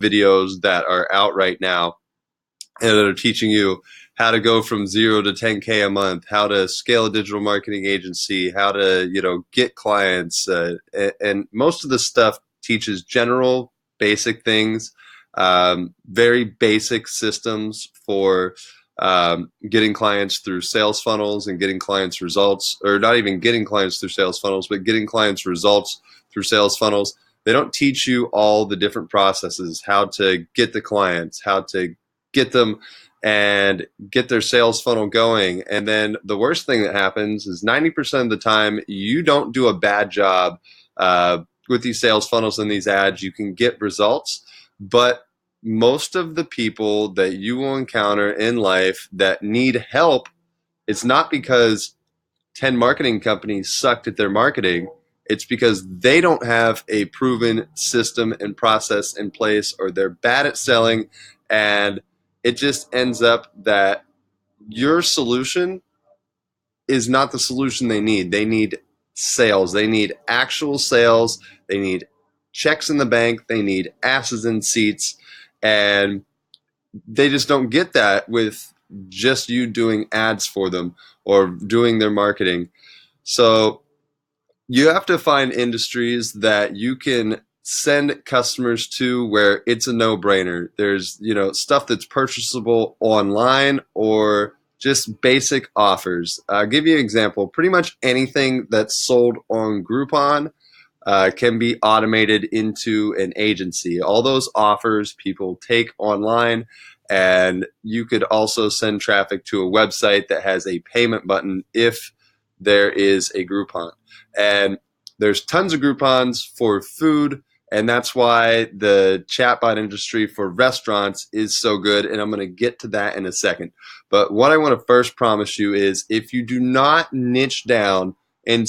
videos that are out right now and that are teaching you how to go from 0 to 10K a month, how to scale a digital marketing agency, how to, get clients. And most of the stuff teaches general basic things, very basic systems for getting clients through sales funnels and getting clients results, or not even getting clients through sales funnels, but getting clients results through sales funnels. They don't teach you all the different processes, how to get the clients, how to get them and get their sales funnel going. And then the worst thing that happens is 90% of the time, you don't do a bad job with these sales funnels and these ads. You can get results, but most of the people that you will encounter in life that need help, it's not because 10 marketing companies sucked at their marketing. It's because they don't have a proven system and process in place, or they're bad at selling. And it just ends up that your solution is not the solution they need. They need sales. They need actual sales. They need checks in the bank. They need asses in seats. And they just don't get that with just you doing ads for them or doing their marketing. So you have to find industries that you can send customers to where it's a no-brainer. There's, stuff that's purchasable online or just basic offers. I'll give you an example. Pretty much anything that's sold on Groupon can be automated into an agency. All those offers people take online, and you could also send traffic to a website that has a payment button if there is a Groupon. And there's tons of Groupons for food, and that's why the chatbot industry for restaurants is so good, and I'm going to get to that in a second. But what I want to first promise you is if you do not niche down, and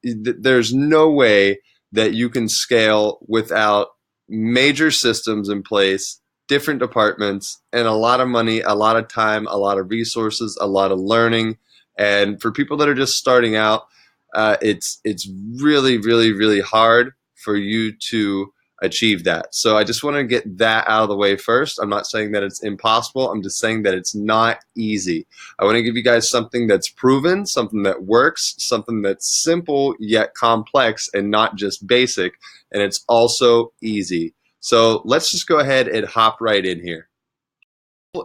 there's no way that you can scale without major systems in place, different departments, and a lot of money, a lot of time, a lot of resources, a lot of learning. And for people that are just starting out, it's really, really, really hard for you to achieve that. So I just want to get that out of the way first. I'm not saying that it's impossible. I'm just saying that it's not easy. I want to give you guys something that's proven, something that works, something that's simple yet complex and not just basic. And it's also easy. So let's just go ahead and hop right in here.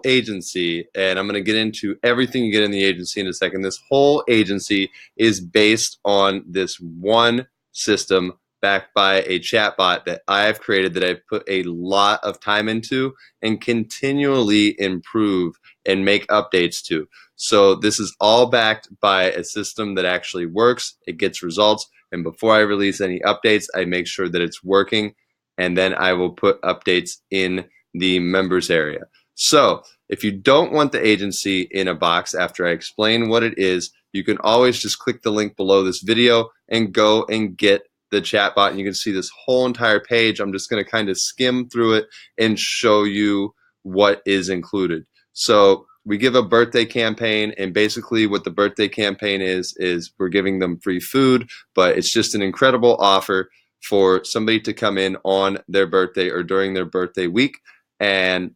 Agency, and I'm going to get into everything you get in the agency in a second. This whole agency is based on this one system backed by a chatbot that I have created, that I've put a lot of time into and continually improve and make updates to. So this is all backed by a system that actually works. It gets results, and before I release any updates, I make sure that it's working, and then I will put updates in the members area. So if you don't want the agency in a box after I explain what it is, you can always just click the link below this video and go and get the chatbot, and you can see this whole entire page. I'm just going to kind of skim through it and show you what is included. So we give a birthday campaign, and basically what the birthday campaign is we're giving them free food, but it's just an incredible offer for somebody to come in on their birthday or during their birthday week, and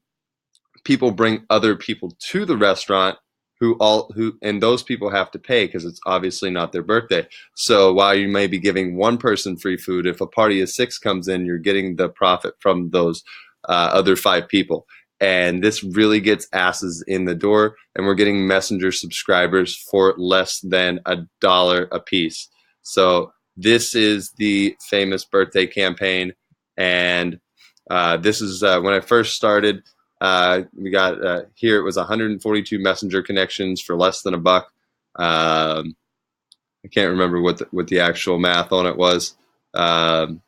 people bring other people to the restaurant and those people have to pay because it's obviously not their birthday. So while you may be giving one person free food, if a party of 6 comes in, you're getting the profit from those other 5 people. And this really gets asses in the door, and we're getting messenger subscribers for less than $1 a piece. So this is the famous birthday campaign, and this is when I first started. We got here, it was 142 messenger connections for less than $1. I can't remember what the actual math on it was. And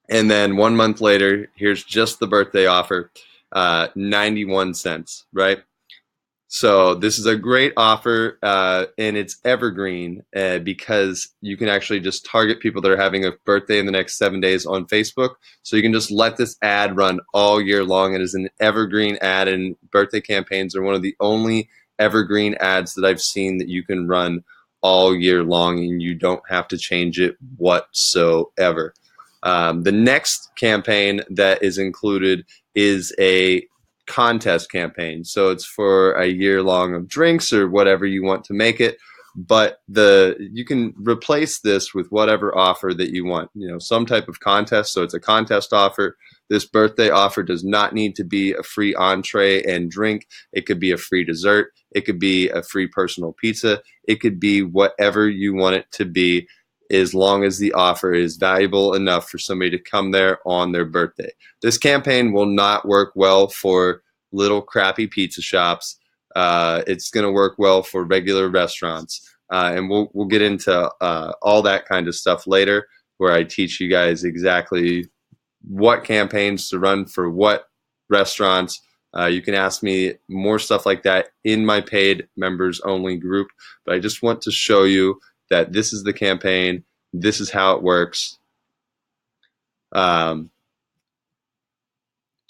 then 1 month later, here's just the birthday offer, 91 cents, right? So this is a great offer, and it's evergreen because you can actually just target people that are having a birthday in the next 7 days on Facebook. So you can just let this ad run all year long. It is an evergreen ad, and birthday campaigns are one of the only evergreen ads that I've seen that you can run all year long, and you don't have to change it whatsoever. The next campaign that is included is a contest campaign. So it's for a year long of drinks or whatever you want to make it. But you can replace this with whatever offer that you want, some type of contest. So it's a contest offer. This birthday offer does not need to be a free entree and drink. It could be a free dessert. It could be a free personal pizza. It could be whatever you want it to be, as long as the offer is valuable enough for somebody to come there on their birthday. This campaign will not work well for little crappy pizza shops. It's going to work well for regular restaurants. And we'll get into all that kind of stuff later, where I teach you guys exactly what campaigns to run for what restaurants. You can ask me more stuff like that in my paid members only group. But I just want to show you that this is the campaign. This is how it works. So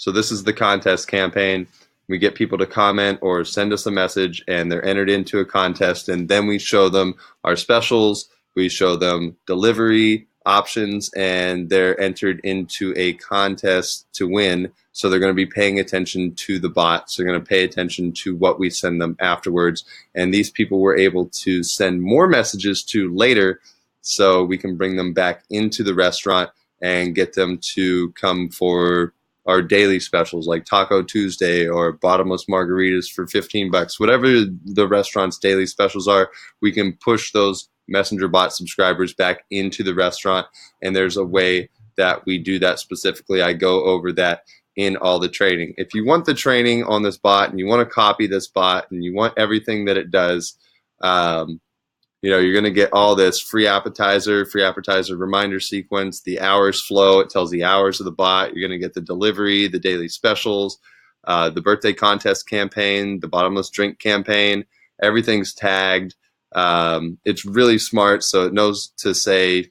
this is the contest campaign. We get people to comment or send us a message, and they're entered into a contest, and then we show them our specials. We show them delivery options, and they're entered into a contest to win. So they're going to be paying attention to the bots. They're going to pay attention to what we send them afterwards. And these people we're able to send more messages to later, so we can bring them back into the restaurant and get them to come for our daily specials like Taco Tuesday or bottomless margaritas for $15. Whatever the restaurant's daily specials are, we can push those Messenger bot subscribers back into the restaurant. And there's a way that we do that specifically. I go over that in all the training. If you want the training on this bot and you want to copy this bot and you want everything that it does, you're going to get all this free appetizer reminder sequence, the hours flow. It tells the hours of the bot. You're going to get the delivery, the daily specials, the birthday contest campaign, the bottomless drink campaign. Everything's tagged. It's really smart. So it knows to say,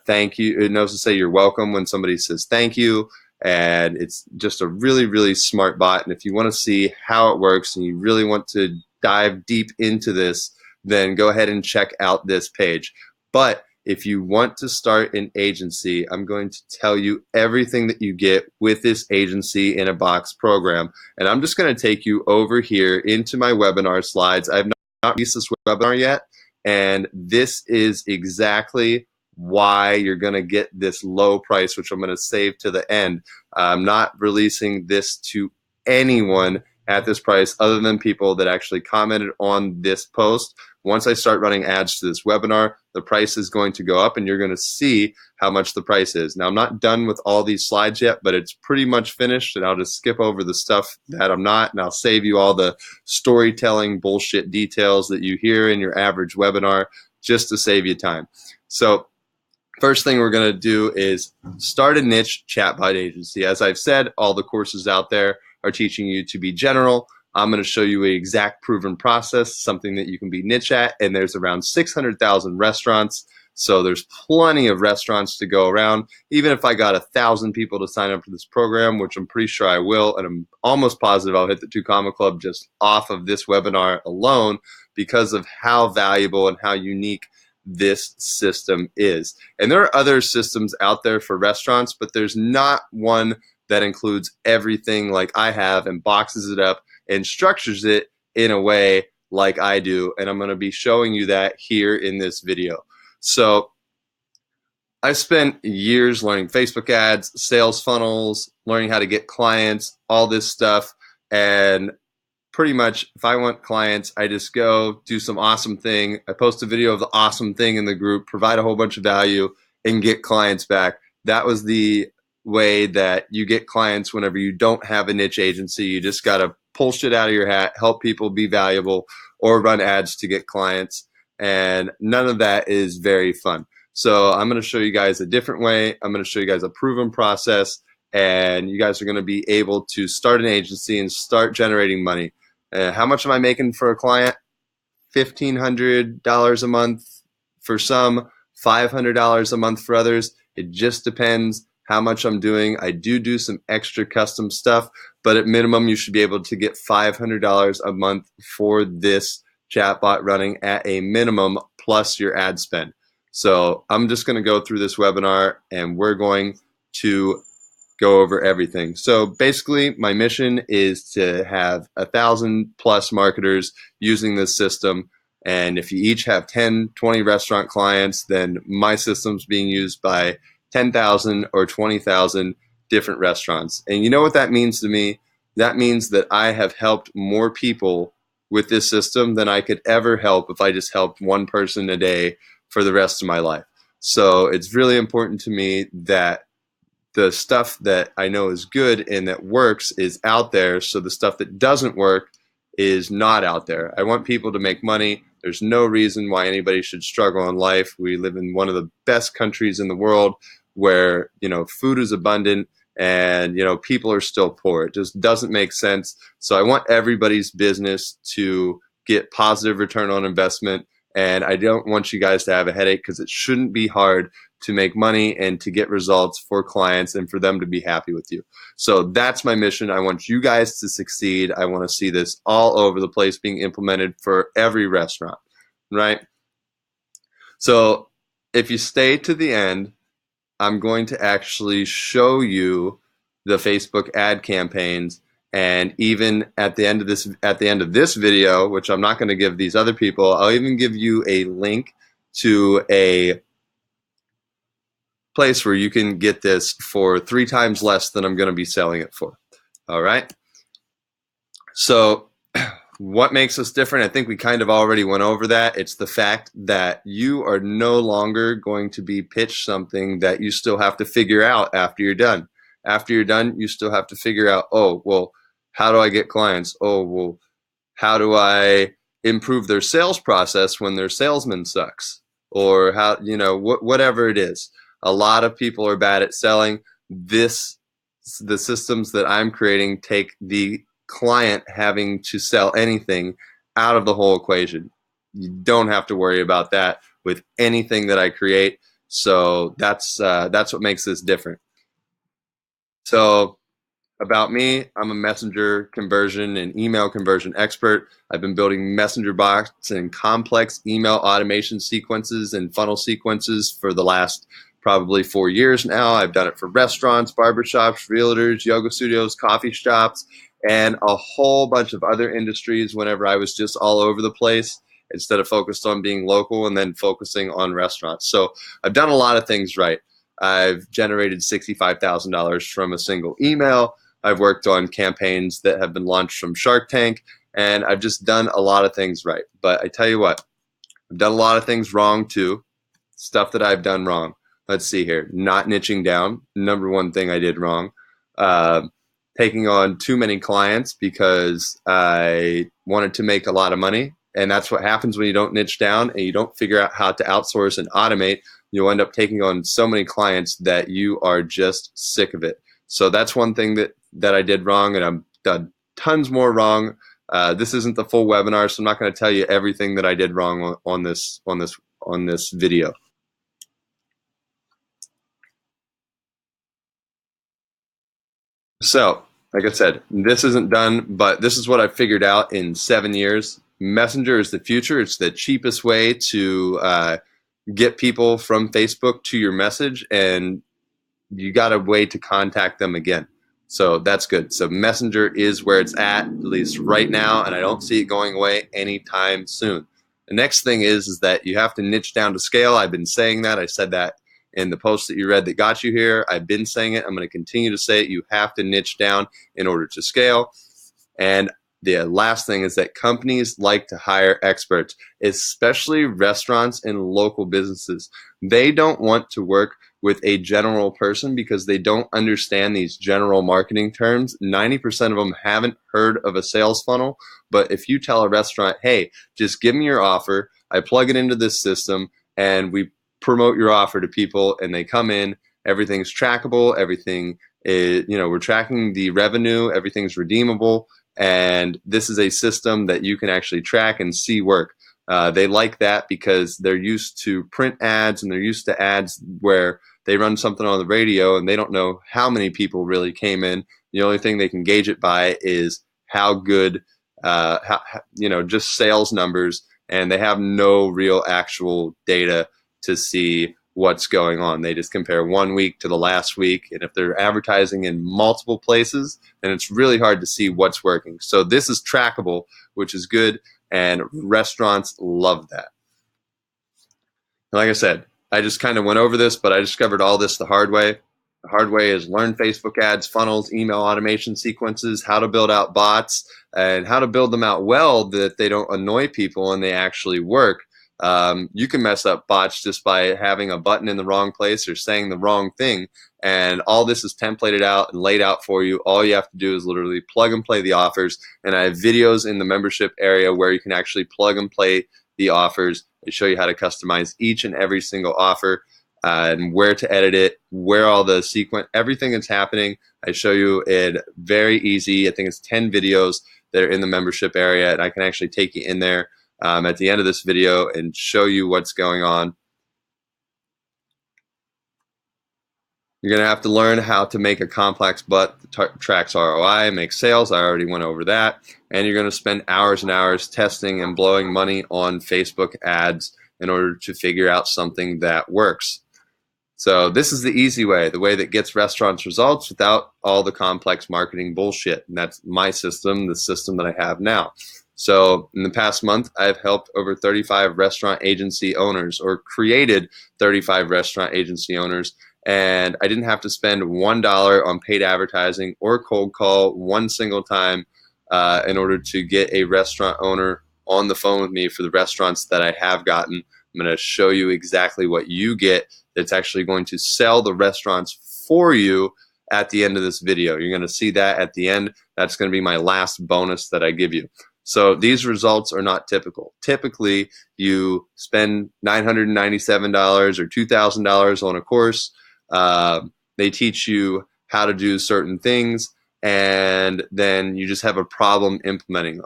thank you. It knows to say you're welcome when somebody says thank you. And it's just a really, really smart bot. And if you want to see how it works and you really want to dive deep into this, then go ahead and check out this page. But if you want to start an agency, I'm going to tell you everything that you get with this agency in a box program. And I'm just going to take you over here into my webinar slides. I've not released this webinar yet, and this is exactly why you're going to get this low price, which I'm going to save to the end. I'm not releasing this to anyone at this price other than people that actually commented on this post. Once I start running ads to this webinar, the price is going to go up, and you're going to see how much the price is. Now, I'm not done with all these slides yet, but it's pretty much finished, and I'll just skip over the stuff that I'm not, and I'll save you all the storytelling bullshit details that you hear in your average webinar just to save you time. So first thing we're going to do is start a niche chatbot agency. As I've said, all the courses out there are teaching you to be general. I'm going to show you an exact proven process, something that you can be niche at, and there's around 600,000 restaurants, so there's plenty of restaurants to go around. Even if I got 1,000 people to sign up for this program, which I'm pretty sure I will, and I'm almost positive I'll hit the 2 Comma Club just off of this webinar alone because of how valuable and how unique this system is. And there are other systems out there for restaurants, but there's not one that includes everything like I have and boxes it up and structures it in a way like I do. And I'm going to be showing you that here in this video. So I spent years learning Facebook ads, sales funnels, learning how to get clients, all this stuff. And pretty much if I want clients, I just go do some awesome thing. I post a video of the awesome thing in the group, provide a whole bunch of value, and get clients back. That was the way that you get clients whenever you don't have a niche agency. You just got to pull shit out of your hat, help people be valuable, or run ads to get clients. And none of that is very fun. So I'm going to show you guys a different way. I'm going to show you guys a proven process, and you guys are going to be able to start an agency and start generating money. How much am I making for a client? $1,500 a month for some, $500 a month for others. It just depends how much I'm doing. I do some extra custom stuff, but at minimum, you should be able to get $500 a month for this chatbot running at a minimum plus your ad spend. So I'm just going to go through this webinar and we're going to go over everything. So basically my mission is to have 1,000+ marketers using this system. And if you each have 10, 20 restaurant clients, then my system's being used by 10,000 or 20,000 different restaurants. And you know what that means to me? That means that I have helped more people with this system than I could ever help if I just helped one person a day for the rest of my life. So it's really important to me that the stuff that I know is good and that works is out there, so the stuff that doesn't work is not out there. I want people to make money. There's no reason why anybody should struggle in life. We live in one of the best countries in the world where, food is abundant and, people are still poor. It just doesn't make sense. So I want everybody's business to get positive return on investment. And I don't want you guys to have a headache, because it shouldn't be hard to make money and to get results for clients and for them to be happy with you. So that's my mission. I want you guys to succeed. I want to see this all over the place being implemented for every restaurant, right? So if you stay to the end, I'm going to actually show you the Facebook ad campaigns. And even at the end of this video, which I'm not going to give these other people, I'll even give you a link to a place where you can get this for 3 times less than I'm going to be selling it for. All right. So what makes us different? I think we kind of already went over that. It's the fact that you are no longer going to be pitched something that you still have to figure out after you're done. After you're done, you still have to figure out, oh, well, how do I get clients? Oh, well, how do I improve their sales process when their salesman sucks? Or how, whatever it is. A lot of people are bad at selling. The systems that I'm creating take the client having to sell anything out of the whole equation. You don't have to worry about that with anything that I create. So that's what makes this different. So about me, I'm a messenger conversion and email conversion expert. I've been building messenger bots and complex email automation sequences and funnel sequences for the last probably 4 years now. I've done it for restaurants, barbershops, realtors, yoga studios, coffee shops, and a whole bunch of other industries whenever I was just all over the place, instead of focused on being local and then focusing on restaurants. So I've done a lot of things right. I've generated $65,000 from a single email. I've worked on campaigns that have been launched from Shark Tank, and I've just done a lot of things right. But I tell you what, I've done a lot of things wrong too. Stuff that I've done wrong. Let's see here. Not niching down. Number one thing I did wrong. Taking on too many clients because I wanted to make a lot of money. And that's what happens when you don't niche down and you don't figure out how to outsource and automate. You'll end up taking on so many clients that you are just sick of it. So that's one thing that I did wrong, and I've done tons more wrong. This isn't the full webinar, so I'm not going to tell you everything that I did wrong on this video. So, like I said, this isn't done, but this is what I figured out in 7 years. Messenger is the future. It's the cheapest way to get people from Facebook to your message, and you got a way to contact them again. So that's good. So Messenger is where it's at least right now, and I don't see it going away anytime soon. The next thing is that you have to niche down to scale. I've been saying that. I said that in the post that you read that got you here. I've been saying it. I'm going to continue to say it. You have to niche down in order to scale. And the last thing is that companies like to hire experts, especially restaurants and local businesses. They don't want to work with a general person because they don't understand these general marketing terms. 90% of them haven't heard of a sales funnel. But if you tell a restaurant, hey, just give me your offer, I plug it into this system, and we promote your offer to people, and they come in, everything's trackable, everything is, we're tracking the revenue, everything's redeemable. And this is a system that you can actually track and see work. They like that because they're used to print ads, and they're used to ads where they run something on the radio and they don't know how many people really came in. The only thing they can gauge it by is how good, just sales numbers, and they have no real actual data to see what's going on. They just compare 1 week to the last week. And if they're advertising in multiple places, then it's really hard to see what's working. So this is trackable, which is good. And restaurants love that. And like I said, I just kind of went over this, but I discovered all this the hard way. The hard way is learn Facebook ads, funnels, email automation sequences, how to build out bots, and how to build them out well that they don't annoy people and they actually work. You can mess up bots just by having a button in the wrong place or saying the wrong thing. And all this is templated out and laid out for you. All you have to do is literally plug and play the offers. And I have videos in the membership area where you can actually plug and play the offers. I show you how to customize each and every single offer. And where to edit it, where all the sequence, everything that's happening. I show you it very easy. I think it's 10 videos that are in the membership area, and I can actually take you in there at the end of this video and show you what's going on. You're going to have to learn how to make a complex bot that tracks ROI, makes sales. I already went over that. And you're going to spend hours and hours testing and blowing money on Facebook ads in order to figure out something that works. So this is the easy way, the way that gets restaurants results without all the complex marketing bullshit. And that's my system, the system that I have now. So in the past month, I've helped over 35 restaurant agency owners, or created 35 restaurant agency owners. And I didn't have to spend $1 on paid advertising or cold call one single time in order to get a restaurant owner on the phone with me for the restaurants that I have gotten. I'm going to show you exactly what you get that's actually going to sell the restaurants for you at the end of this video. You're going to see that at the end. That's going to be my last bonus that I give you. So these results are not typical. Typically, you spend $997 or $2,000 on a course. They teach you how to do certain things, and then you just have a problem implementing them.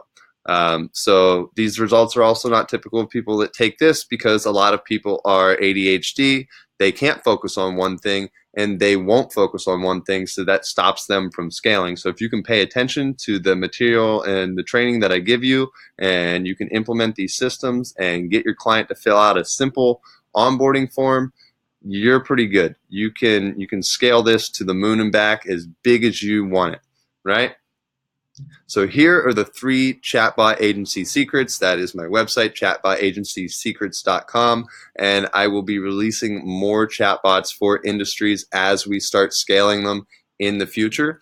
So these results are also not typical of people that take this, because a lot of people are ADHD. They can't focus on one thing, and they won't focus on one thing, so that stops them from scaling. So if you can pay attention to the material and the training that I give you, and you can implement these systems and get your client to fill out a simple onboarding form, you're pretty good. You can scale this to the moon and back as big as you want it, right? So here are the 3 chatbot agency secrets. That is my website, chatbotagencysecrets.com, and I will be releasing more chatbots for industries as we start scaling them in the future.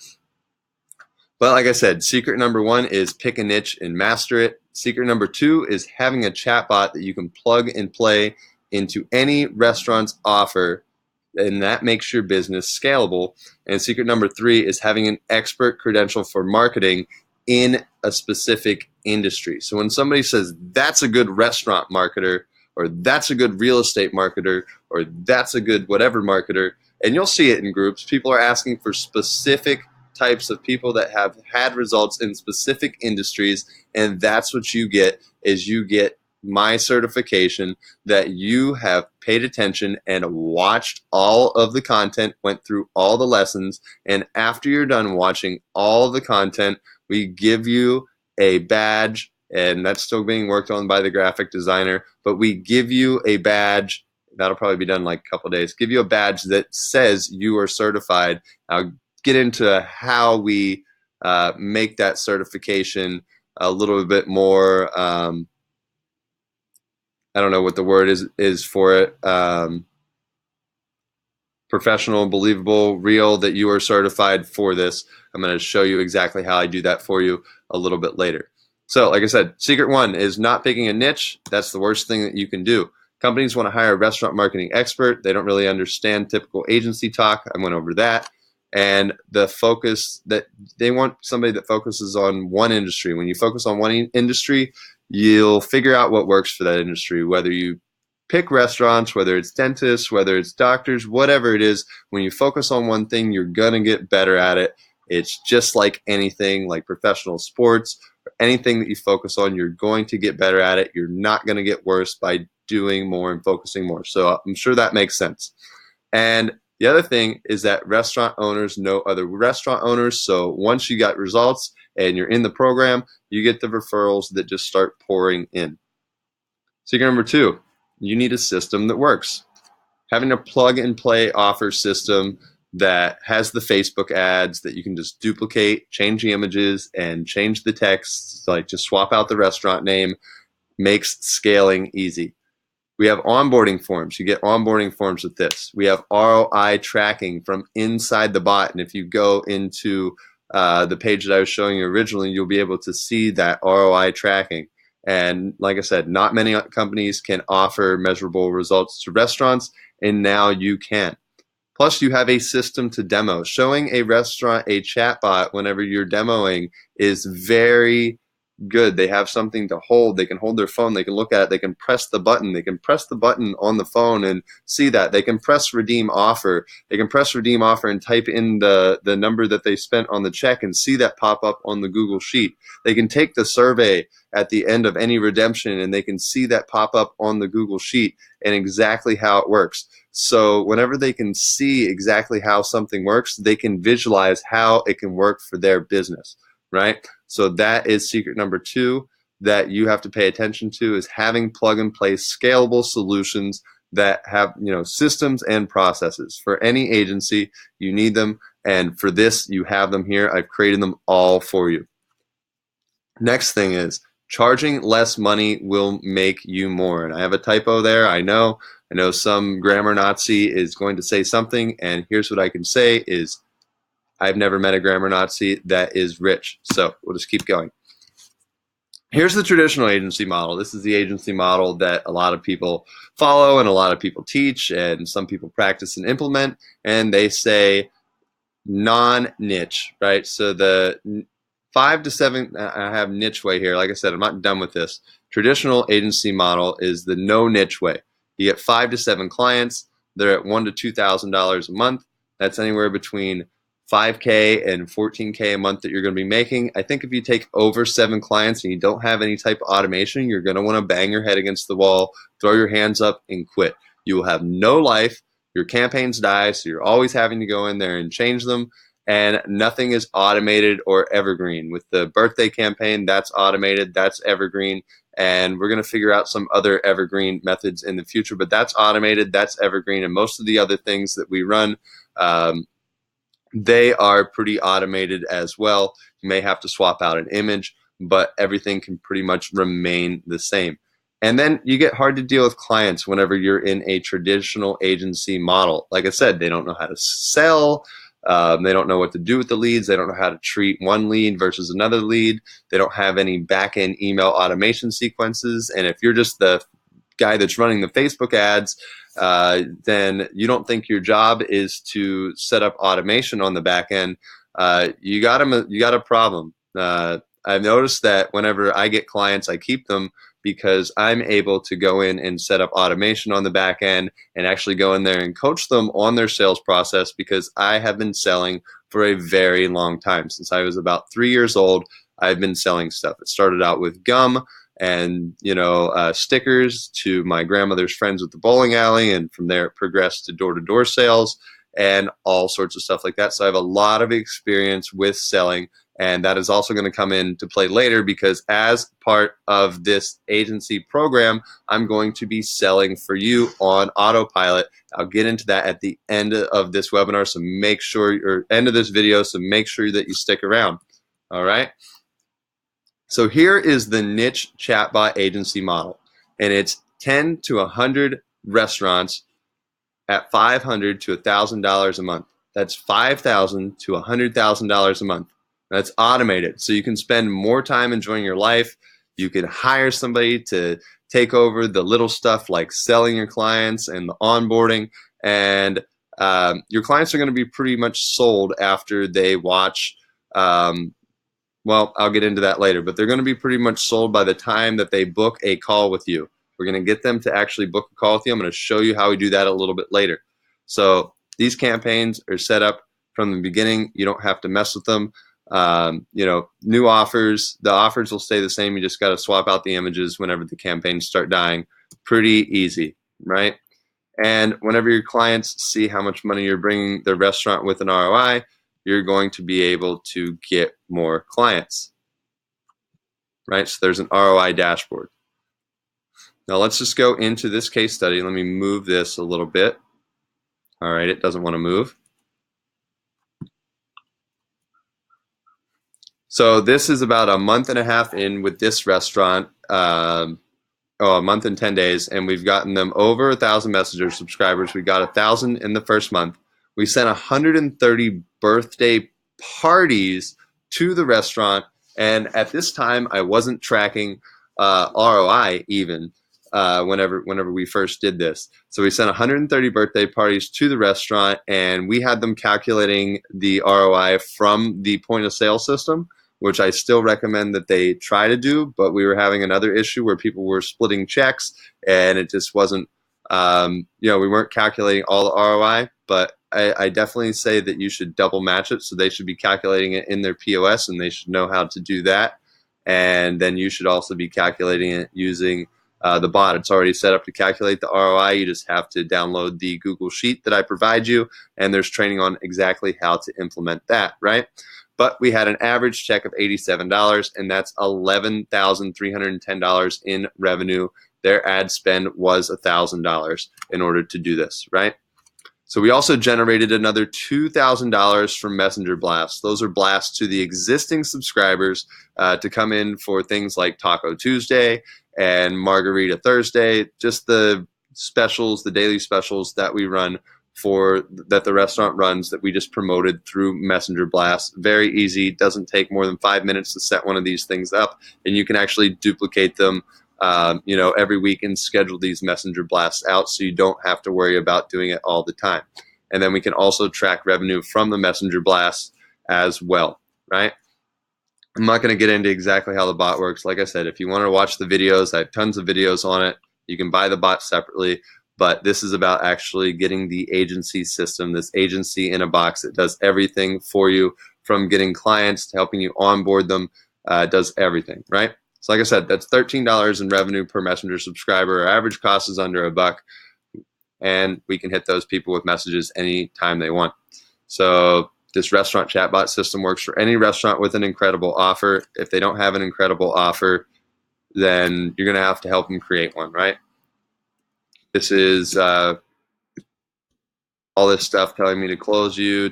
But like I said, secret number 1 is pick a niche and master it. Secret number 2 is having a chatbot that you can plug and play into any restaurant's offer, and that makes your business scalable. And secret number 3 is having an expert credential for marketing in a specific industry. So when somebody says that's a good restaurant marketer, or that's a good real estate marketer, or that's a good whatever marketer, and you'll see it in groups, people are asking for specific types of people that have had results in specific industries, and that's what you get, is you get my certification that you have paid attention and watched all of the content, went through all the lessons, and after you're done watching all the content, we give you a badge, and that's still being worked on by the graphic designer, but we give you a badge, that'll probably be done in like a couple of days, give you a badge that says you are certified. I'll get into how we make that certification a little bit more I don't know what the word is for it. Professional, believable, real, that you are certified for this. I'm going to show you exactly how I do that for you a little bit later. So like I said, secret 1 is not picking a niche. That's the worst thing that you can do. Companies want to hire a restaurant marketing expert. They don't really understand typical agency talk. I went over that. And the focus that they want, somebody that focuses on one industry. When you focus on one industry, you'll figure out what works for that industry, whether you pick restaurants, whether it's dentists, whether it's doctors, whatever it is. When you focus on one thing, you're going to get better at it. It's just like anything, like professional sports, or anything that you focus on, you're going to get better at it. You're not going to get worse by doing more and focusing more. So I'm sure that makes sense. And the other thing is that restaurant owners know other restaurant owners. So once you got results and you're in the program, you get the referrals that just start pouring in. Secret number 2, you need a system that works. Having a plug and play offer system that has the Facebook ads that you can just duplicate, change the images, and change the text, like just swap out the restaurant name, makes scaling easy. We have onboarding forms. You get onboarding forms with this. We have ROI tracking from inside the bot. And if you go into the page that I was showing you originally, you'll be able to see that ROI tracking. And like I said, not many companies can offer measurable results to restaurants, and now you can. Plus, you have a system to demo. Showing a restaurant a chatbot whenever you're demoing is very good. They have something to hold. They can hold their phone. They can look at it. They can press the button. They can press the button on the phone and see that. They can press redeem offer. They can press redeem offer and type in the number that they spent on the check and see that pop up on the Google Sheet. They can take the survey at the end of any redemption and they can see that pop up on the Google Sheet and exactly how it works. So whenever they can see exactly how something works, they can visualize how it can work for their business, right? So that is secret number 2 that you have to pay attention to, is having plug and play scalable solutions that have, systems and processes. For any agency, you need them. And for this, you have them here. I've created them all for you. Next thing is charging less money will make you more. And I have a typo there. I know some grammar Nazi is going to say something. And here's what I can say is I've never met a grammar Nazi that is rich. So we'll just keep going. Here's the traditional agency model. This is the agency model that a lot of people follow and a lot of people teach and some people practice and implement. And they say non-niche, right? So the 5 to 7, I have niche way here. Like I said, I'm not done with this. Traditional agency model is the no niche way. You get 5 to 7 clients. They're at $1,000 to $2,000 a month. That's anywhere between $5K and $14K a month that you're going to be making. I think if you take over 7 clients and you don't have any type of automation, you're going to want to bang your head against the wall, throw your hands up, and quit. You will have no life. Your campaigns die, so you're always having to go in there and change them, and nothing is automated or evergreen. With the birthday campaign, that's automated, that's evergreen, and we're going to figure out some other evergreen methods in the future, but that's automated, that's evergreen, and most of the other things that we run, they are pretty automated as well. You may have to swap out an image, but everything can pretty much remain the same. And then you get hard to deal with clients whenever you're in a traditional agency model. Like I said, they don't know how to sell. They don't know what to do with the leads. They don't know how to treat one lead versus another lead. They don't have any back-end email automation sequences. And if you're just the guy that's running the Facebook ads, then you don't think your job is to set up automation on the back end. You got a problem. I've noticed that whenever I get clients, I keep them because I'm able to go in and set up automation on the back end and actually go in there and coach them on their sales process, because I have been selling for a very long time. Since I was about 3 years old, I've been selling stuff. It started out with gum and stickers to my grandmother's friends at the bowling alley, and from there it progressed to door-to-door sales and all sorts of stuff like that. So I have a lot of experience with selling, and that is also going to come into play later, because as part of this agency program, I'm going to be selling for you on autopilot. I'll get into that at the end of this webinar, so make sure, or end of this video, so make sure that you stick around. All right. So here is the niche chatbot agency model, and it's 10 to 100 restaurants at $500 to $1,000 a month. That's $5,000 to $100,000 a month. That's automated, so you can spend more time enjoying your life. You can hire somebody to take over the little stuff like selling your clients and the onboarding, and your clients are going to be pretty much sold after they watch. Well, I'll get into that later, but they're going to be pretty much sold by the time that they book a call with you. We're going to get them to actually book a call with you. I'm going to show you how we do that a little bit later. So these campaigns are set up from the beginning. You don't have to mess with them. New offers, the offers will stay the same. You just got to swap out the images whenever the campaigns start dying. Pretty easy, right? And whenever your clients see how much money you're bringing their restaurant with an ROI, you're going to be able to get more clients, right? So there's an ROI dashboard. Now let's just go into this case study. Let me move this a little bit. All right, it doesn't want to move. So this is about a month and a half in with this restaurant, a month and 10 days, and we've gotten them over 1,000 messenger subscribers. We got 1,000 in the first month. We sent 130 birthday parties to the restaurant, and at this time, I wasn't tracking ROI even whenever we first did this. So we sent 130 birthday parties to the restaurant, and we had them calculating the ROI from the point of sale system, which I still recommend that they try to do, but we were having another issue where people were splitting checks and it just wasn't, we weren't calculating all the ROI, but I definitely say that you should double match it. So they should be calculating it in their POS and they should know how to do that. And then you should also be calculating it using the bot. It's already set up to calculate the ROI. You just have to download the Google Sheet that I provide you, and there's training on exactly how to implement that, right? But we had an average check of $87, and that's $11,310 in revenue. Their ad spend was $1,000 in order to do this, right? So we also generated another $2,000 from messenger blasts. Those are blasts to the existing subscribers to come in for things like Taco Tuesday and Margarita Thursday, just the specials, the daily specials that we run that the restaurant runs that we just promoted through messenger blasts. Very easy, doesn't take more than 5 minutes to set one of these things up, and you can actually duplicate them every week and schedule these messenger blasts out so you don't have to worry about doing it all the time. And then we can also track revenue from the messenger blasts as well, right? I'm not going to get into exactly how the bot works. Like I said, if you want to watch the videos, I have tons of videos on it. You can buy the bot separately, but this is about actually getting the agency system, this agency in a box that does everything for you, from getting clients to helping you onboard them, does everything, right? So like I said, that's $13 in revenue per messenger subscriber. Our average cost is under $1, and we can hit those people with messages anytime they want. So this restaurant chatbot system works for any restaurant with an incredible offer. If they don't have an incredible offer, then you're going to help them create one, right? This is all this stuff telling me to close you.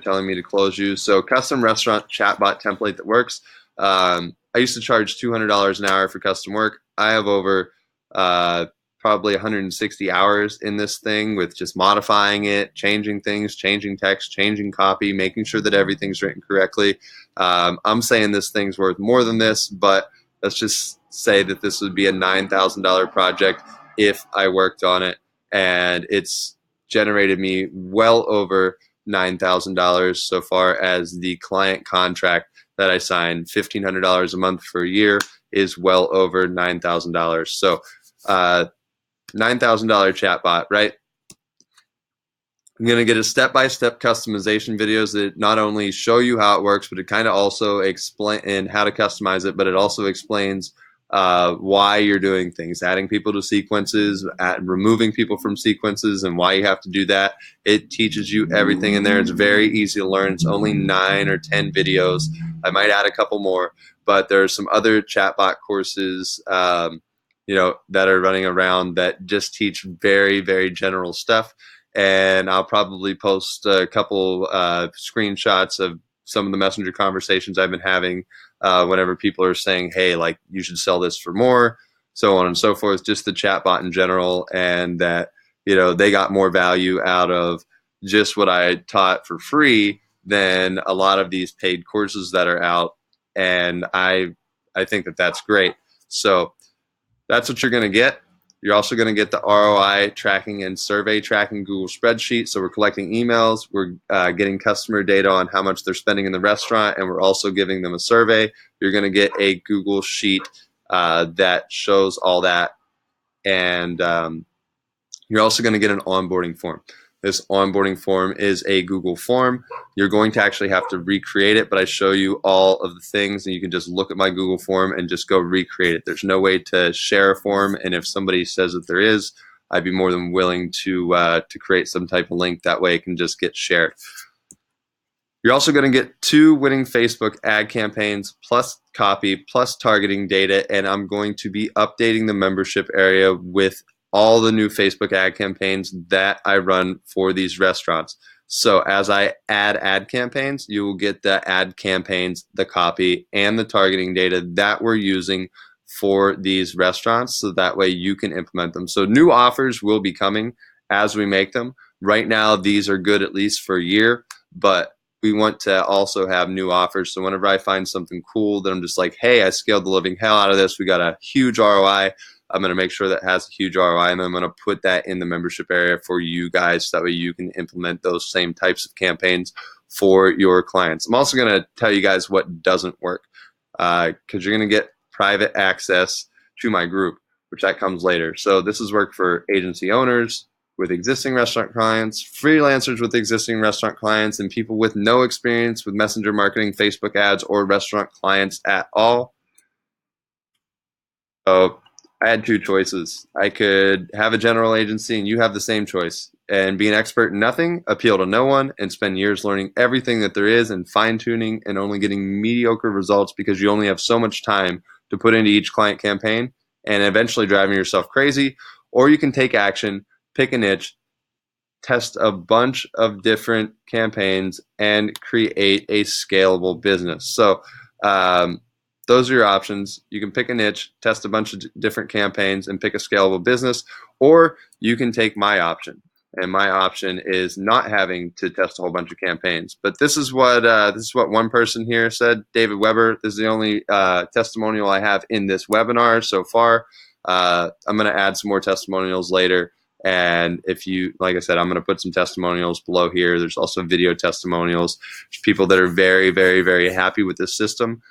So custom restaurant chatbot template that works. I used to charge $200 an hour for custom work. I have over probably 160 hours in this thing with just modifying it, changing things, changing text, changing copy, making sure that everything's written correctly. I'm saying this thing's worth more than this, but let's just say that this would be a $9,000 project if I worked on it, and it's generated me well over $9,000 so far as the client contract that I signed. $1,500 a month for a year is well over $9,000. So $9,000 chatbot, right? I'm going to get a step-by-step customization videos that not only show you how it works, but it kind of also explain and how to customize it, but it also explains why you're doing things, adding people to sequences, removing people from sequences, and why you have to do that. It teaches you everything in there. It's very easy to learn. It's only 9 or 10 videos. I might add a couple more, but there are some other chatbot courses that are running around that just teach very, very general stuff. And I'll probably post a couple screenshots of some of the messenger conversations I've been having whenever people are saying, hey, like, you should sell this for more, so on and so forth, just the chatbot in general, and that, they got more value out of just what I taught for free than a lot of these paid courses that are out. And I think that that's great. So that's what you're going to get. You're also going to get the ROI tracking and survey tracking Google spreadsheet. So we're collecting emails, we're getting customer data on how much they're spending in the restaurant, and we're also giving them a survey. You're going to get a Google sheet that shows all that, and you're also going to get an onboarding form. This onboarding form is a Google form. You're going to actually have to recreate it, but I show you all of the things, and you can just look at my Google form and just go recreate it. There's no way to share a form, and if somebody says that there is, I'd be more than willing to create some type of link. That way it can just get shared. You're also going to get 2 winning Facebook ad campaigns plus copy plus targeting data, and I'm going to be updating the membership area with all the new Facebook ad campaigns that I run for these restaurants. So as I add ad campaigns, you will get the ad campaigns, the copy, and the targeting data that we're using for these restaurants, so that way you can implement them. So new offers will be coming as we make them. Right now, these are good at least for a year, but we want to also have new offers. So whenever I find something cool that I'm just like, hey, I scaled the living hell out of this, we got a huge ROI, I'm going to make sure that has a huge ROI, and then I'm going to put that in the membership area for you guys, so that way you can implement those same types of campaigns for your clients. I'm also going to tell you guys what doesn't work, because you're going to get private access to my group, which that comes later. So this is work for agency owners with existing restaurant clients, freelancers with existing restaurant clients, and people with no experience with messenger marketing, Facebook ads, or restaurant clients at all. So I had 2 choices. I could have a general agency and you have the same choice, and be an expert in nothing, appeal to no one, and spend years learning everything that there is and fine-tuning and only getting mediocre results because you only have so much time to put into each client campaign and eventually driving yourself crazy. Or you can take action, pick a niche, test a bunch of different campaigns, and create a scalable business. So those are your options. You can pick a niche, test a bunch of different campaigns, and pick a scalable business, or you can take my option. And my option is not having to test a whole bunch of campaigns. But this is what one person here said, David Weber. This is the only testimonial I have in this webinar so far. I'm going to add some more testimonials later. And if you, like I said, I'm going to put some testimonials below here. There's also video testimonials. There's people that are very, very, very happy with this system.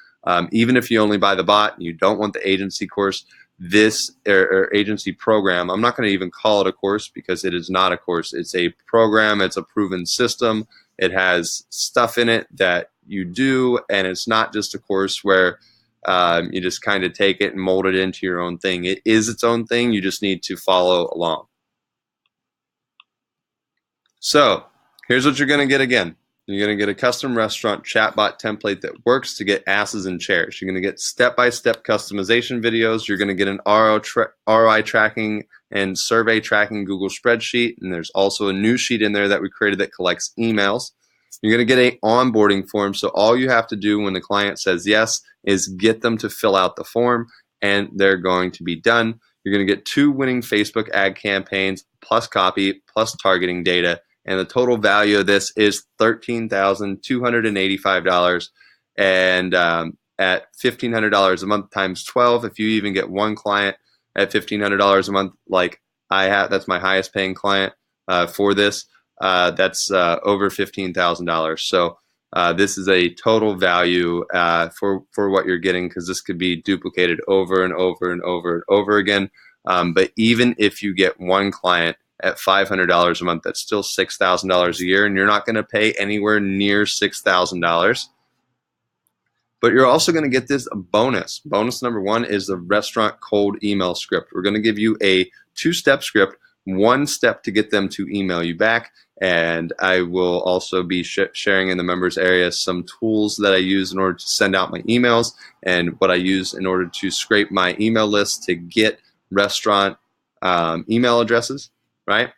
Even if you only buy the bot and you don't want the agency course, this or agency program, I'm not going to even call it a course because it is not a course. It's a program. It's a proven system. It has stuff in it that you do, and it's not just a course where you just kind of take it and mold it into your own thing. It is its own thing. You just need to follow along. So here's what you're going to get again. You're going to get a custom restaurant chatbot template that works to get asses in chairs. You're going to get step-by-step customization videos. You're going to get an ROI tracking and survey tracking Google spreadsheet. And there's also a new sheet in there that we created that collects emails. You're going to get an onboarding form. So all you have to do when the client says yes is get them to fill out the form, and they're going to be done. You're going to get 2 winning Facebook ad campaigns plus copy plus targeting data. And the total value of this is $13,285. And at $1,500 a month times 12, if you even get one client at $1,500 a month, like I have, that's my highest paying client for this, that's over $15,000. So this is a total value for what you're getting, because this could be duplicated over and over and over and over again. But even if you get one client at $500 a month, that's still $6,000 a year, and you're not going to pay anywhere near $6,000. But you're also going to get this bonus. Bonus number 1 is the restaurant cold email script. We're going to give you a 2-step script, 1 step to get them to email you back. And I will also be sharing in the members area some tools that I use in order to send out my emails, and what I use in order to scrape my email list to get restaurant email addresses, right?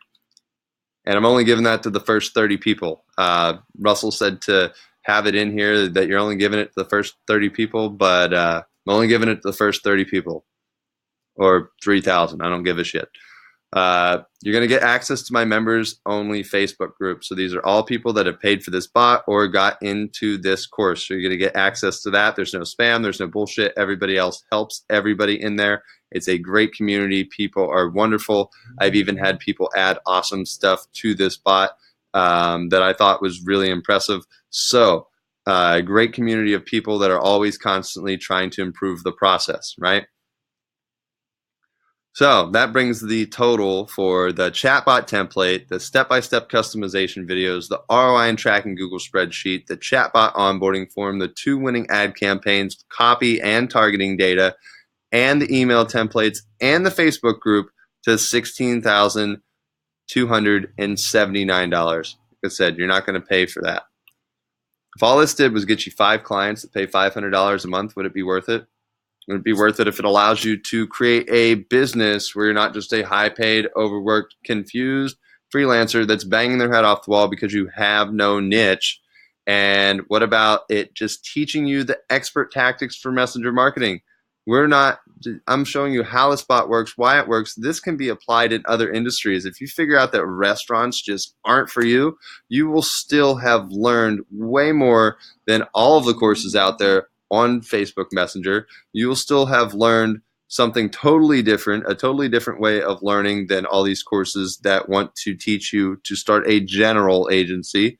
And I'm only giving that to the first 30 people. Russell said to have it in here that you're only giving it to the first 30 people, but I'm only giving it to the first 30 people, or 3,000. I don't give a shit. You're going to get access to my members only Facebook group. So these are all people that have paid for this bot or got into this course. So you're going to get access to that. There's no spam. There's no bullshit. Everybody else helps everybody in there. It's a great community. People are wonderful. I've even had people add awesome stuff to this bot that I thought was really impressive. So a great community of people that are always constantly trying to improve the process, right? So that brings the total for the chatbot template, the step-by-step customization videos, the ROI and tracking Google spreadsheet, the chatbot onboarding form, the 2 winning ad campaigns, copy and targeting data, and the email templates, and the Facebook group to $16,279. Like I said, you're not going to pay for that. If all this did was get you 5 clients that pay $500 a month, would it be worth it? Would it be worth it if it allows you to create a business where you're not just a high-paid, overworked, confused freelancer that's banging their head off the wall because you have no niche? And what about it just teaching you the expert tactics for messenger marketing? I'm showing you how the spot works, why it works. This can be applied in other industries. If you figure out that restaurants just aren't for you, you will still have learned way more than all of the courses out there on Facebook Messenger. You will still have learned something totally different, a totally different way of learning than all these courses that want to teach you to start a general agency.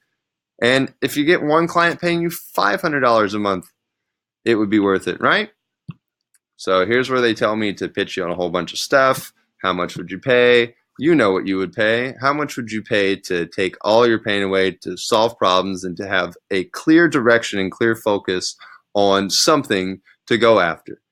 And if you get one client paying you $500 a month, it would be worth it, right? So here's where they tell me to pitch you on a whole bunch of stuff. How much would you pay? You know what you would pay. How much would you pay to take all your pain away, to solve problems, and to have a clear direction and clear focus on something to go after?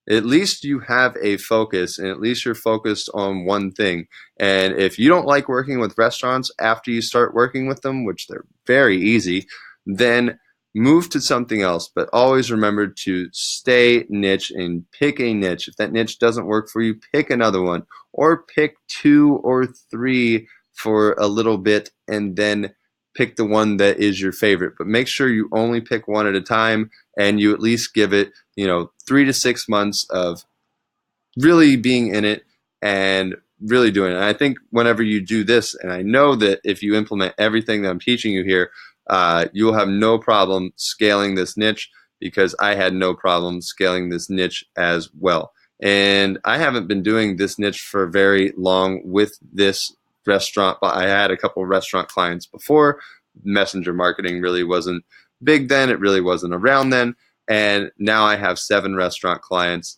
At least you have a focus, and at least you're focused on one thing. And if you don't like working with restaurants after you start working with them, which they're very easy, then move to something else. But always remember to stay niche and pick a niche. If that niche doesn't work for you, pick another one, or pick 2 or 3 for a little bit and then pick the one that is your favorite. But make sure you only pick one at a time, and you at least give it 3 to 6 months of really being in it and really doing it. And I think whenever you do this, and I know that if you implement everything that I'm teaching you here, you will have no problem scaling this niche, because I had no problem scaling this niche as well. And I haven't been doing this niche for very long with this restaurant, but I had a couple of restaurant clients before. Messenger marketing really wasn't big then. It really wasn't around then. And now I have 7 restaurant clients,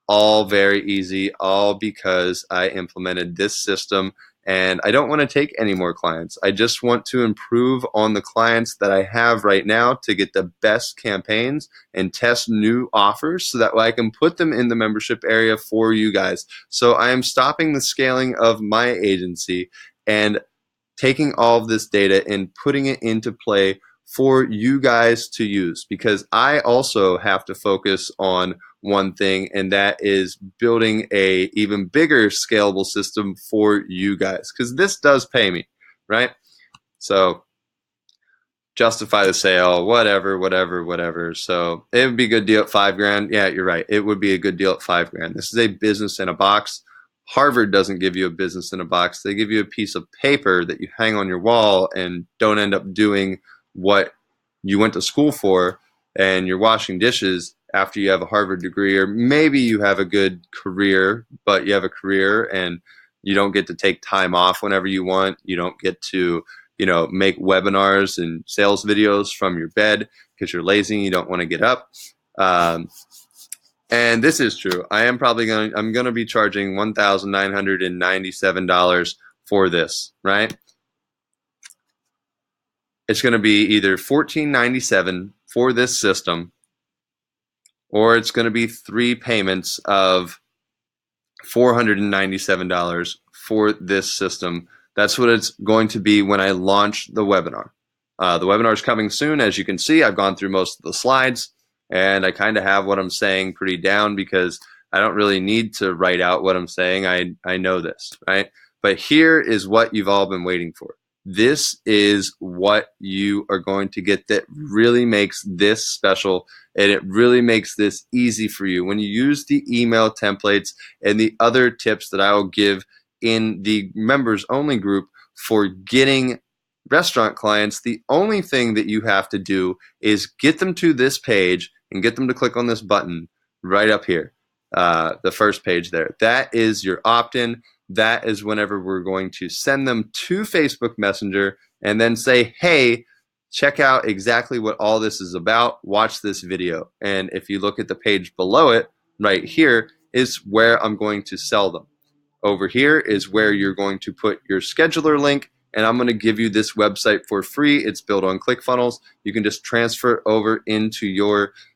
all very easy, all because I implemented this system. And I don't want to take any more clients. I just want to improve on the clients that I have right now to get the best campaigns and test new offers so that way I can put them in the membership area for you guys. So I am stopping the scaling of my agency and taking all of this data and putting it into play for you guys to use, because I also have to focus on one thing, and that is building a even bigger scalable system for you guys, because this does pay me, right? So justify the sale, whatever. So it would be a good deal at $5,000. Yeah, you're right. It would be a good deal at $5,000. This is a business in a box. Harvard doesn't give you a business in a box. They give you a piece of paper that you hang on your wall and don't end up doing what you went to school for, and you're washing dishes after you have a Harvard degree. Or maybe you have a good career, but you have a career and you don't get to take time off whenever you want. You don't get to make webinars and sales videos from your bed because you're lazy and you don't want to get up. And this is true. I'm going to be charging $1,997 for this, right? It's going to be either $1,497 for this system, or it's going to be 3 payments of $497 for this system. That's what it's going to be when I launch the webinar. The webinar is coming soon. As you can see, I've gone through most of the slides, and I kind of have what I'm saying pretty down because I don't really need to write out what I'm saying. I know this, right? But here is what you've all been waiting for. This is what you are going to get that really makes this special, and it really makes this easy for you. When you use the email templates and the other tips that I will give in the members only group for getting restaurant clients, the only thing that you have to do is get them to this page and get them to click on this button right up here, the first page there. That is your opt-in. That is whenever we're going to send them to Facebook Messenger and then say, hey, check out exactly what all this is about. Watch this video. And if you look at the page below it, right here is where I'm going to sell them. Over here is where you're going to put your scheduler link, and I'm going to give you this website for free. It's built on ClickFunnels. You can just transfer it over into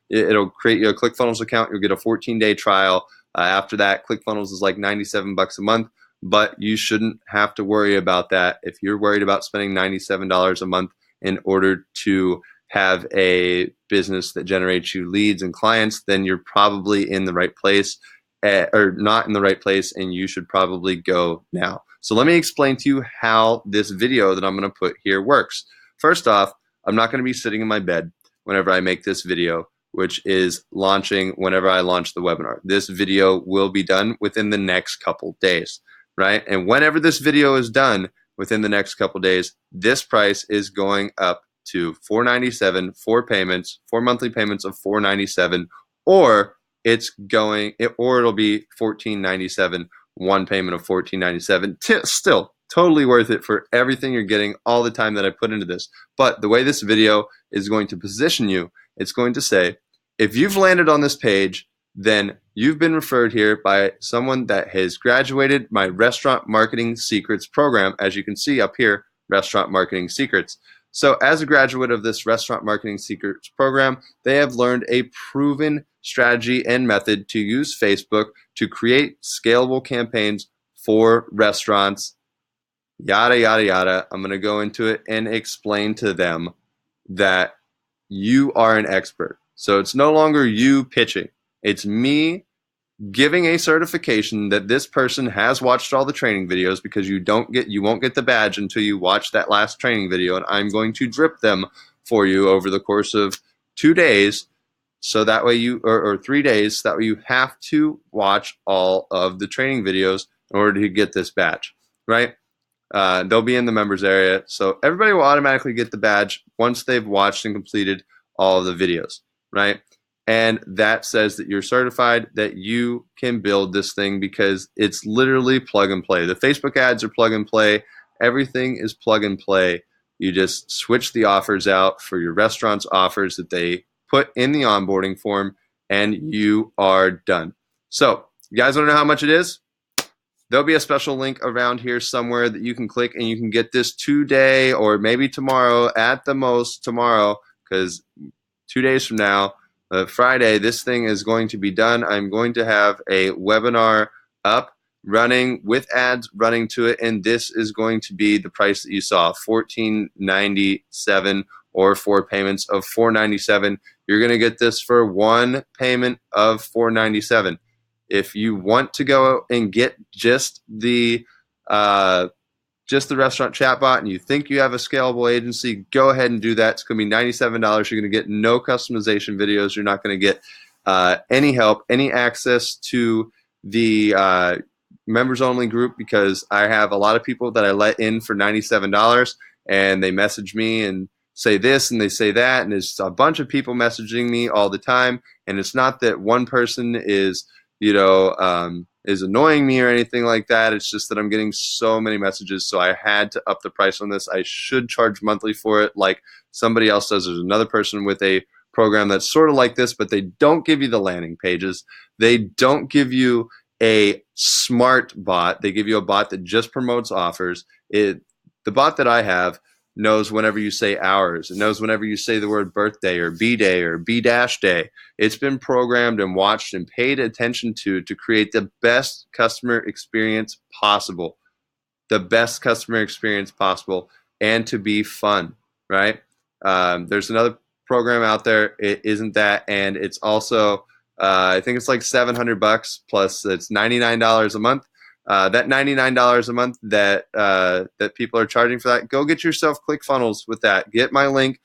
it'll create you a ClickFunnels account. You'll get a 14-day trial. After that, ClickFunnels is like $97 a month. But you shouldn't have to worry about that if you're worried about spending $97 a month in order to have a business that generates you leads and clients, then you're probably in the right place, or not in the right place, and you should probably go now. So let me explain to you how this video that I'm going to put here works. First off, I'm not going to be sitting in my bed whenever I make this video, which is launching whenever I launch the webinar. This video will be done within the next couple days, right? And whenever this video is done within the next couple days, this price is going up to $497, four monthly payments of $497, or it'll be $1497, one payment of $1497. Still totally worth it for everything you're getting, all the time that I put into this. But the way this video is going to position you, it's going to say, if you've landed on this page, then you've been referred here by someone that has graduated my Restaurant Marketing Secrets program. As you can see up here, Restaurant Marketing Secrets. So as a graduate of this Restaurant Marketing Secrets program, they have learned a proven strategy and method to use Facebook to create scalable campaigns for restaurants, yada, yada, yada. I'm going to go into it and explain to them that you are an expert. So it's no longer you pitching. It's me giving a certification that this person has watched all the training videos, because you won't get the badge until you watch that last training video, and I'm going to drip them for you over the course of 2 days, so that way or 3 days, so that way you have to watch all of the training videos in order to get this badge, right? They'll be in the members area, so everybody will automatically get the badge once they've watched and completed all of the videos, right? And that says that you're certified, that you can build this thing, because it's literally plug and play. The Facebook ads are plug and play. Everything is plug and play. You just switch the offers out for your restaurant's offers that they put in the onboarding form, and you are done. So you guys want to know how much it is? There'll be a special link around here somewhere that you can click, and you can get this today, or maybe tomorrow, at the most tomorrow, because 2 days from now, Friday, this thing is going to be done. I'm going to have a webinar up, running with ads running to it, and this is going to be the price that you saw, $1497, or 4 payments of $497. You're going to get this for 1 payment of $497. If you want to go and get just the restaurant chatbot, and you think you have a scalable agency, go ahead and do that. It's going to be $97. You're going to get no customization videos. You're not going to get any help, any access to the members only group, because I have a lot of people that I let in for $97, and they message me and say this and they say that, and there's a bunch of people messaging me all the time. And it's not that one person is is annoying me or anything like that. It's just that I'm getting so many messages, so I had to up the price on this. I should charge monthly for it like somebody else does. There's another person with a program that's sort of like this, but they don't give you the landing pages. They don't give you a smart bot. They give you a bot that just promotes offers. The bot that I have knows whenever you say hours. It knows whenever you say the word birthday or B-day or B-day. It's been programmed and watched and paid attention to create the best customer experience possible. The best customer experience possible, and to be fun, right? There's another program out there. It isn't that, and it's also, I think it's like $700 plus it's $99 a month. That $99 a month that people are charging for that, go get yourself ClickFunnels with that. Get my link.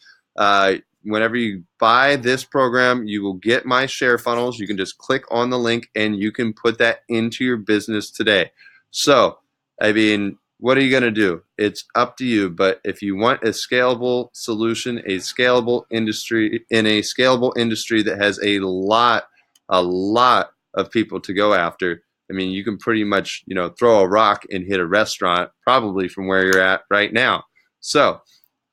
Whenever you buy this program, you will get my share funnels. You can just click on the link and you can put that into your business today. So, I mean, what are you going to do? It's up to you. But if you want a scalable solution, a scalable industry, in a scalable industry that has a lot of people to go after, I mean, you can pretty much, throw a rock and hit a restaurant probably from where you're at right now. So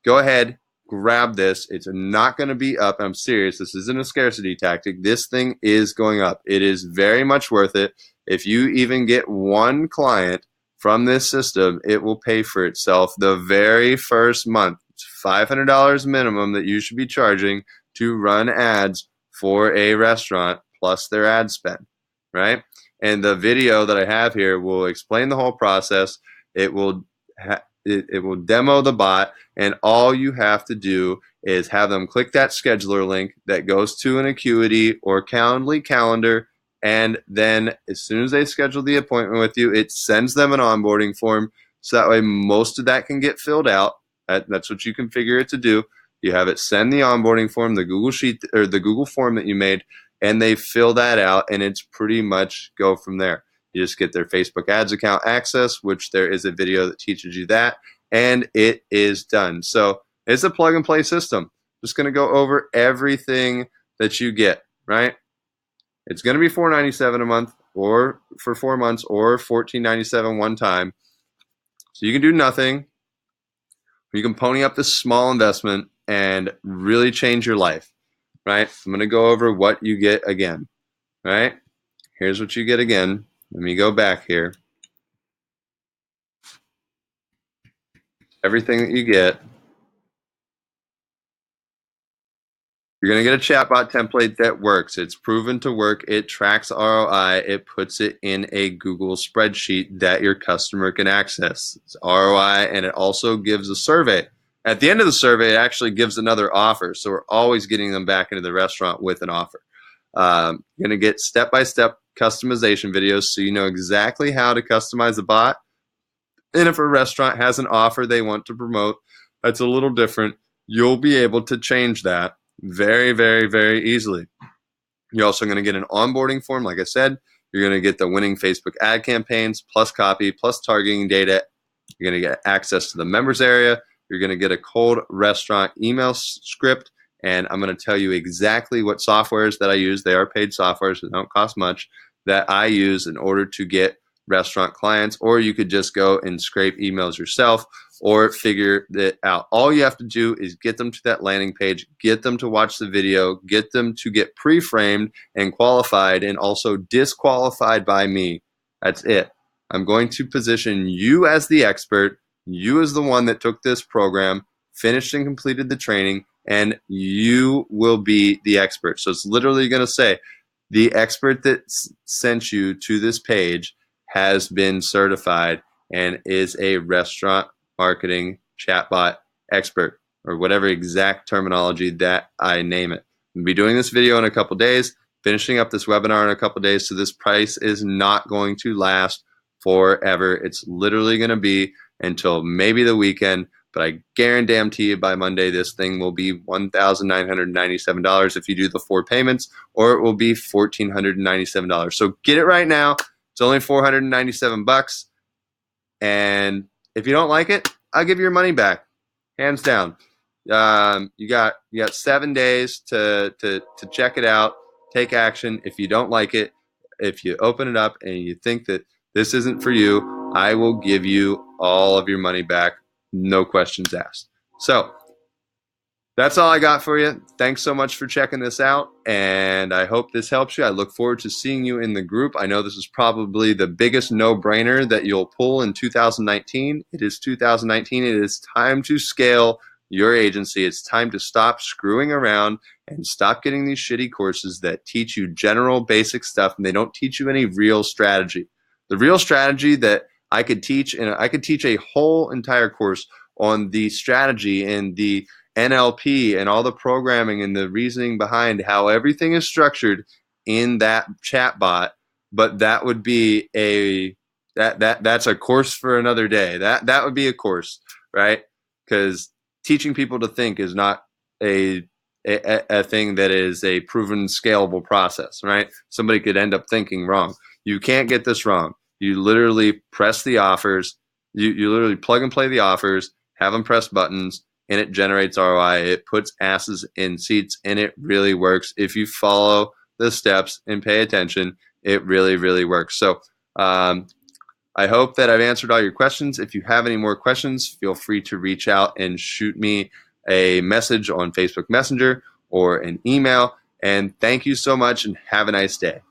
go ahead, grab this. It's not going to be up. I'm serious. This isn't a scarcity tactic. This thing is going up. It is very much worth it. If you even get one client from this system, it will pay for itself the very first month. It's $500 minimum that you should be charging to run ads for a restaurant plus their ad spend, right? And the video that I have here will explain the whole process. It will it will demo the bot, and all you have to do is have them click that scheduler link that goes to an Acuity or Calendly calendar, and then as soon as they schedule the appointment with you, it sends them an onboarding form, so that way most of that can get filled out. That's what you configure it to do. You have it send the onboarding form, the Google Sheet or the Google form that you made, and they fill that out, and it's pretty much go from there. You just get their Facebook ads account access, which there is a video that teaches you that, and it is done. So it's a plug and play system. Just going to go over everything that you get, right? It's going to be $4.97 a month, or for 4 months, or $14.97 one time. So you can do nothing. You can pony up this small investment and really change your life, right? I'm going to go over what you get again, right? Here's what you get again. Let me go back here. Everything that you get. You're going to get a chatbot template that works. It's proven to work. It tracks ROI. It puts it in a Google spreadsheet that your customer can access. It's ROI, and it also gives a survey. At the end of the survey, it actually gives another offer. So we're always getting them back into the restaurant with an offer. You're going to get step-by-step customization videos so you know exactly how to customize the bot. And if a restaurant has an offer they want to promote that's a little different, you'll be able to change that very, very, very easily. You're also going to get an onboarding form. Like I said, you're going to get the winning Facebook ad campaigns, plus copy, plus targeting data. You're going to get access to the members area. You're going to get a cold restaurant email script. And I'm going to tell you exactly what softwares that I use. They are paid softwares, so they don't cost much, that I use in order to get restaurant clients. Or you could just go and scrape emails yourself or figure that out. All you have to do is get them to that landing page, get them to watch the video, get them to get pre-framed and qualified and also disqualified by me. That's it. I'm going to position you as the expert, you as the one that took this program, finished and completed the training, and you will be the expert. So it's literally going to say, the expert that sent you to this page has been certified and is a restaurant marketing chatbot expert, or whatever exact terminology that I name it. I'll be doing this video in a couple days, finishing up this webinar in a couple days, so this price is not going to last forever. It's literally going to be until maybe the weekend, but I guarantee you by Monday this thing will be $1,997 if you do the 4 payments, or it will be $1,497. So get it right now. It's only $497, and if you don't like it, I'll give you your money back, hands down. You got 7 days to check it out, take action. If you don't like it, if you open it up and you think that this isn't for you, I will give you all of your money back, no questions asked. So that's all I got for you. Thanks so much for checking this out, and I hope this helps you. I look forward to seeing you in the group. I know this is probably the biggest no-brainer that you'll pull in 2019. It is 2019. It is time to scale your agency. It's time to stop screwing around and stop getting these shitty courses that teach you general basic stuff and they don't teach you any real strategy. The real strategy that I could teach, and I could teach a whole entire course on the strategy and the NLP and all the programming and the reasoning behind how everything is structured in that chatbot, but that would be that's a course for another day. That would be a course, right? Because teaching people to think is not a thing that is a proven scalable process, right? Somebody could end up thinking wrong. You can't get this wrong. You literally press the offers. You literally plug and play the offers, have them press buttons, and it generates ROI. It puts asses in seats, and it really works. If you follow the steps and pay attention, it really, really works. So I hope that I've answered all your questions. If you have any more questions, feel free to reach out and shoot me a message on Facebook Messenger or an email. And thank you so much, and have a nice day.